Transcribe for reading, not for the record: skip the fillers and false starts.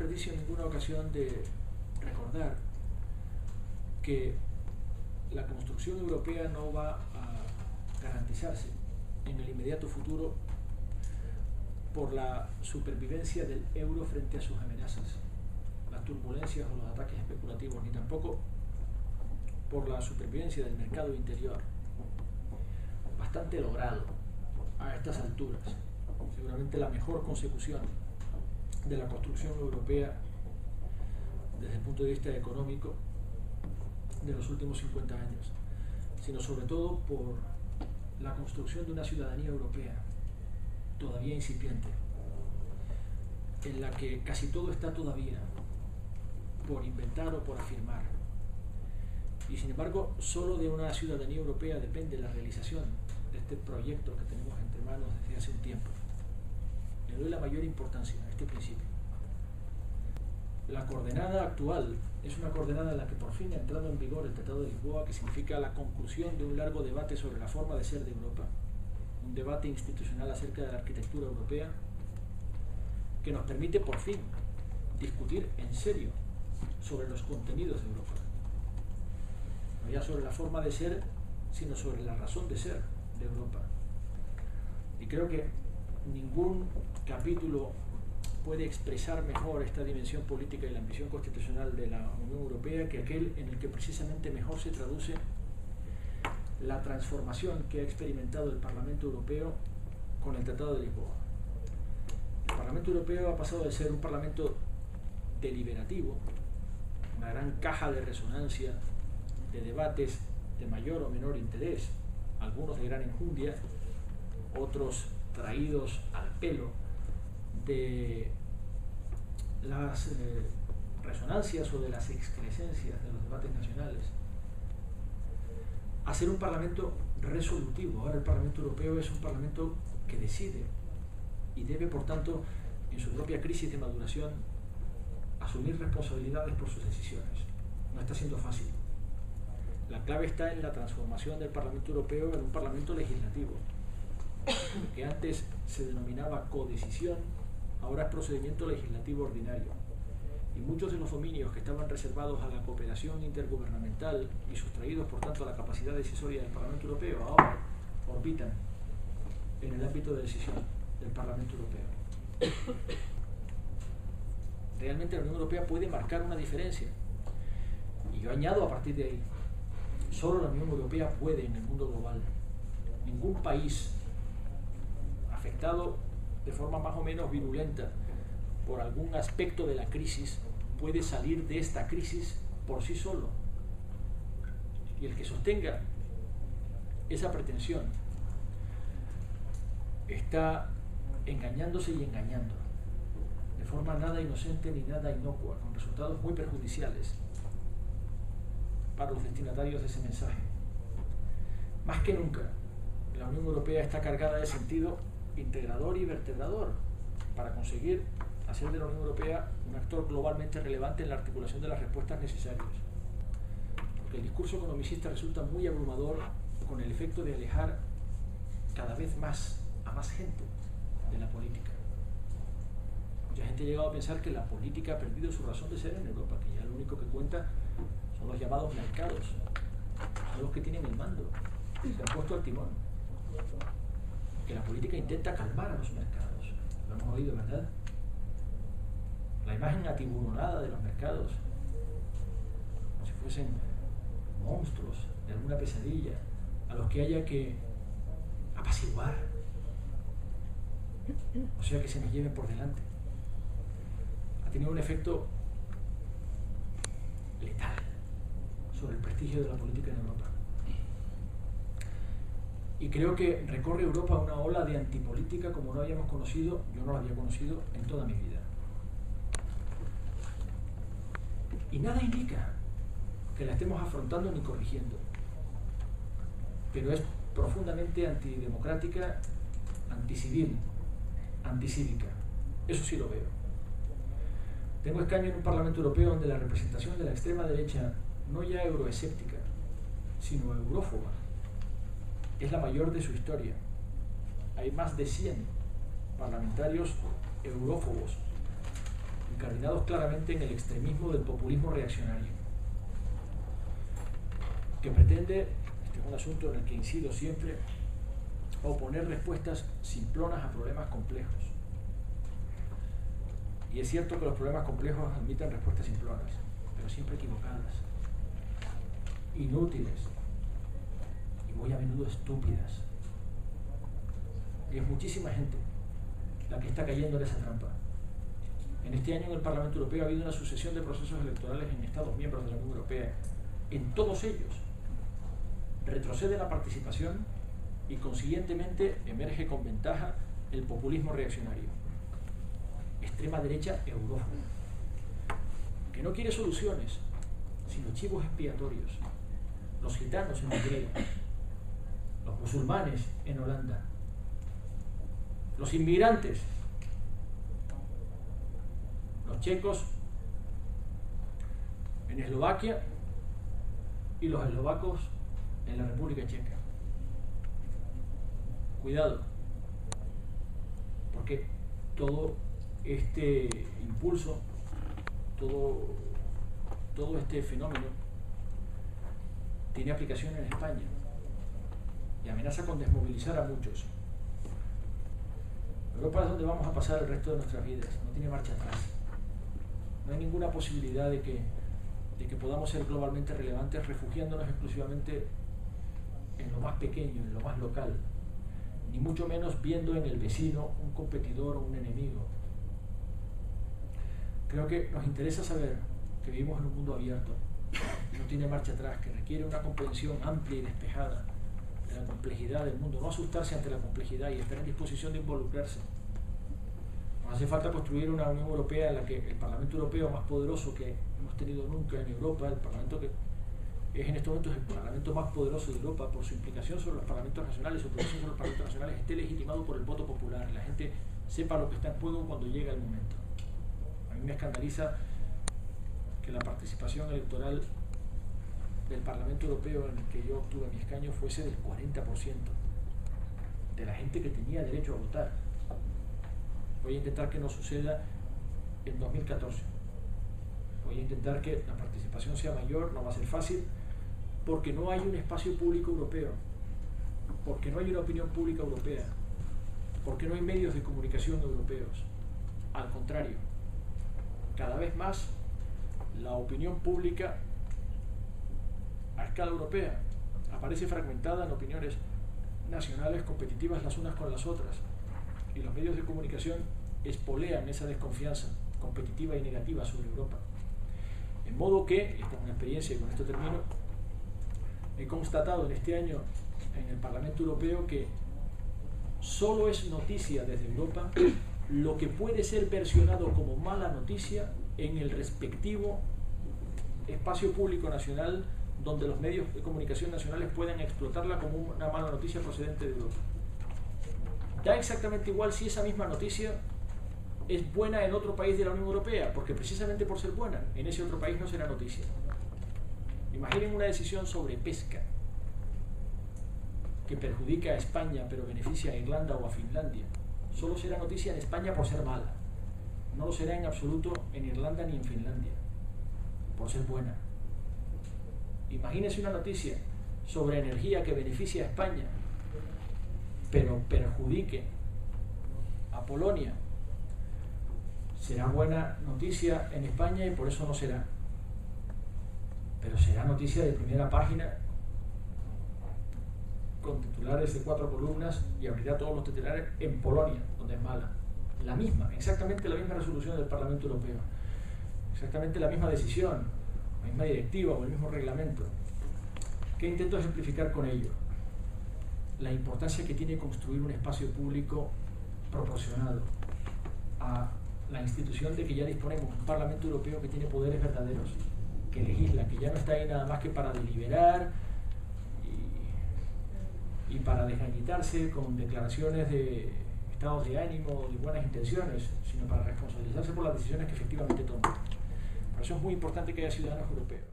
desperdicio ninguna ocasión de recordar que la construcción europea no va a garantizarse en el inmediato futuro por la supervivencia del euro frente a sus amenazas, las turbulencias o los ataques especulativos, ni tampoco por la supervivencia del mercado interior, bastante logrado a estas alturas, seguramente la mejor consecución de la construcción europea desde el punto de vista económico de los últimos 50 años, sino sobre todo por la construcción de una ciudadanía europea todavía incipiente, en la que casi todo está todavía por inventar o por afirmar. Y sin embargo, solo de una ciudadanía europea depende la realización de este proyecto que tenemos entre manos desde hace un tiempo. Le doy la mayor importancia a este principio. La coordenada actual es una coordenada en la que por fin ha entrado en vigor el Tratado de Lisboa, que significa la conclusión de un largo debate sobre la forma de ser de Europa, un debate institucional acerca de la arquitectura europea, que nos permite por fin discutir en serio sobre los contenidos de Europa. No ya sobre la forma de ser, sino sobre la razón de ser de Europa. Y creo que ningún capítulo puede expresar mejor esta dimensión política y la ambición constitucional de la Unión Europea que aquel en el que precisamente mejor se traduce la transformación que ha experimentado el Parlamento Europeo con el Tratado de Lisboa. El Parlamento Europeo ha pasado de ser un Parlamento deliberativo, una gran caja de resonancia de debates de mayor o menor interés, algunos de gran enjundia, otros traídos al pelo de las resonancias o de las excrescencias de los debates nacionales, a ser un Parlamento resolutivo. Ahora el Parlamento Europeo es un Parlamento que decide y debe, por tanto, en su propia crisis de maduración, asumir responsabilidades por sus decisiones. No está siendo fácil. La clave está en la transformación del Parlamento Europeo en un Parlamento legislativo. Lo que antes se denominaba codecisión, ahora es procedimiento legislativo ordinario. Y muchos de los dominios que estaban reservados a la cooperación intergubernamental y sustraídos, por tanto, a la capacidad decisoria del Parlamento Europeo, ahora orbitan en el ámbito de decisión del Parlamento Europeo. Realmente la Unión Europea puede marcar una diferencia. Y yo añado a partir de ahí, solo la Unión Europea puede en el mundo global. Ningún país afectado de forma más o menos virulenta por algún aspecto de la crisis puede salir de esta crisis por sí solo. Y el que sostenga esa pretensión está engañándose y engañando de forma nada inocente ni nada inocua, con resultados muy perjudiciales para los destinatarios de ese mensaje. Más que nunca, la Unión Europea está cargada de sentido integrador y vertebrador para conseguir hacer de la Unión Europea un actor globalmente relevante en la articulación de las respuestas necesarias. Porque el discurso economicista resulta muy abrumador, con el efecto de alejar cada vez más a más gente de la política. Mucha gente ha llegado a pensar que la política ha perdido su razón de ser en Europa, que ya lo único que cuenta son los llamados mercados, son los que tienen el mando, se han puesto al timón. Que la política intenta calmar a los mercados. Lo hemos oído, ¿verdad? La imagen atiburonada de los mercados, como si fuesen monstruos de alguna pesadilla a los que haya que apaciguar, o sea, que se nos lleven por delante. Ha tenido un efecto letal sobre el prestigio de la política en Europa. Y creo que recorre Europa una ola de antipolítica como no habíamos conocido, yo no la había conocido en toda mi vida. Y nada indica que la estemos afrontando ni corrigiendo. Pero es profundamente antidemocrática, anticivil, anticívica. Eso sí lo veo. Tengo escaño en un Parlamento Europeo donde la representación de la extrema derecha, no ya euroescéptica, sino eurófoba, es la mayor de su historia. Hay más de 100 parlamentarios eurófobos incardinados claramente en el extremismo del populismo reaccionario, que pretende, este es un asunto en el que incido siempre, oponer respuestas simplonas a problemas complejos. Y es cierto que los problemas complejos admiten respuestas simplonas, pero siempre equivocadas, inútiles y muy a menudo estúpidas. Y es muchísima gente la que está cayendo en esa trampa. En este año en el Parlamento Europeo ha habido una sucesión de procesos electorales en Estados miembros de la Unión Europea. En todos ellos retrocede la participación y consiguientemente emerge con ventaja el populismo reaccionario. Extrema derecha eurófoba, que no quiere soluciones, sino chivos expiatorios. Los gitanos en Hungría, los musulmanes en Holanda, los inmigrantes, los checos en Eslovaquia y los eslovacos en la República Checa. Cuidado, porque todo este impulso, todo este fenómeno tiene aplicación en España y amenaza con desmovilizar a muchos. Europa es donde vamos a pasar el resto de nuestras vidas, no tiene marcha atrás. No hay ninguna posibilidad de que podamos ser globalmente relevantes refugiándonos exclusivamente en lo más pequeño, en lo más local, ni mucho menos viendo en el vecino un competidor o un enemigo. Creo que nos interesa saber que vivimos en un mundo abierto, que no tiene marcha atrás, que requiere una comprensión amplia y despejada de la complejidad del mundo, no asustarse ante la complejidad y estar en disposición de involucrarse. Nos hace falta construir una Unión Europea en la que el Parlamento Europeo más poderoso que hemos tenido nunca en Europa, el Parlamento que es en estos momentos el Parlamento más poderoso de Europa por su implicación sobre los parlamentos nacionales, su protección sobre los parlamentos nacionales, esté legitimado por el voto popular, la gente sepa lo que está en juego cuando llega el momento. A mí me escandaliza que la participación electoral del Parlamento Europeo en el que yo obtuve mi escaño fuese del 40% de la gente que tenía derecho a votar. Voy a intentar que no suceda en 2014. Voy a intentar que la participación sea mayor, no va a ser fácil, porque no hay un espacio público europeo, porque no hay una opinión pública europea, porque no hay medios de comunicación europeos. Al contrario, cada vez más la opinión pública a escala europea aparece fragmentada en opiniones nacionales competitivas las unas con las otras, y los medios de comunicación espolean esa desconfianza competitiva y negativa sobre Europa. En modo que, esta es una experiencia y con esto termino, he constatado en este año en el Parlamento Europeo que solo es noticia desde Europa lo que puede ser versionado como mala noticia en el respectivo espacio público nacional donde los medios de comunicación nacionales puedan explotarla como una mala noticia procedente de Europa. Da exactamente igual si esa misma noticia es buena en otro país de la Unión Europea, porque precisamente por ser buena, en ese otro país no será noticia. Imaginen una decisión sobre pesca que perjudica a España pero beneficia a Irlanda o a Finlandia. Solo será noticia en España por ser mala. No lo será en absoluto en Irlanda ni en Finlandia, por ser buena. Imagínense una noticia sobre energía que beneficia a España pero perjudique a Polonia. Será buena noticia en España y por eso no será. Pero será noticia de primera página con titulares de 4 columnas y abrirá todos los titulares en Polonia, donde es mala. La misma, exactamente la misma resolución del Parlamento Europeo. Exactamente la misma decisión, la misma directiva o el mismo reglamento. ¿Qué intento ejemplificar con ello? La importancia que tiene construir un espacio público proporcionado a la institución de que ya disponemos, un Parlamento Europeo que tiene poderes verdaderos, que legisla, que ya no está ahí nada más que para deliberar y para desgañitarse con declaraciones de estados de ánimo, de buenas intenciones, sino para responsabilizarse por las decisiones que efectivamente toman. Por eso es muy importante que haya ciudadanos europeos.